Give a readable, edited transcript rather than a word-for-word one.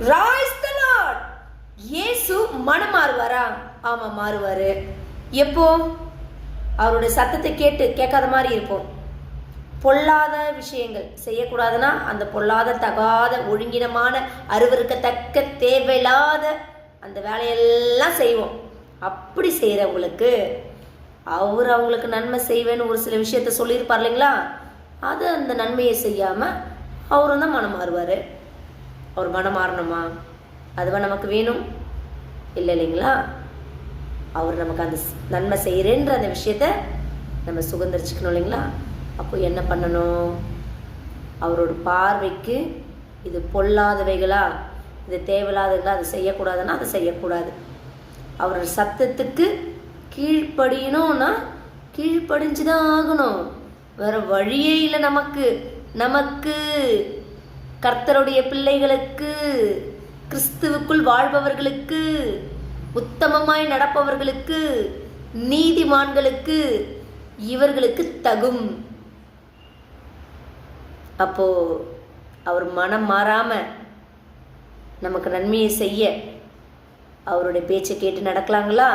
Rice தி Lord. இயேசு மனம் மாறுவாரா? ஆமா, மாறுவாரு. எப்போ? அவருடைய சத்தத்தை கேட்காத மாதிரி இருப்போம். பொல்லாத விஷயங்கள் செய்யக்கூடாதுன்னா அந்த பொல்லாத, தகாத, ஒழுங்கினமான, அருவருக்கத்தக்க, தேவையில்லாத அந்த வேலையெல்லாம் செய்வோம். அப்படி செய்கிறவங்களுக்கு அவங்களுக்கு நன்மை செய்வேன்னு ஒரு சில விஷயத்த சொல்லியிருப்பார் இல்லைங்களா? அது அந்த நன்மையை செய்யாமல் அவரும் தான் மனம் மாறுவார். அவர் மனம் மாறணுமா? அதுவா நமக்கு வேணும்? இல்லை இல்லைங்களா? அவர் நமக்கு அந்த நன்மை செய்கிறேன்ற அந்த விஷயத்த நம்ம சுதந்திரிச்சுக்கணும் இல்லைங்களா? அப்போ என்ன பண்ணணும்? அவரோட பார்வைக்கு இது பொல்லாதவைகளா, இது தேவையில்லாதவைகளா, அது செய்யக்கூடாதுன்னா அதை செய்யக்கூடாது. அவரோட சத்தத்துக்கு கீழ்ப்படியணும்னா கீழ்ப்படிஞ்சுதான் ஆகணும். வேற வழியே இல்லை நமக்கு கர்த்தருடைய பிள்ளைகளுக்கு, கிறிஸ்துவுக்குள் வாழ்பவர்களுக்கு, உத்தமமாய் நடப்பவர்களுக்கு, நீதிமான்களுக்கு இவர்களுக்கு தகும். அப்போ அவர் மனம் மாறாம நமக்கு நன்மையை செய்ய அவருடைய பேச்சை கேட்டு நடக்கலாங்களா?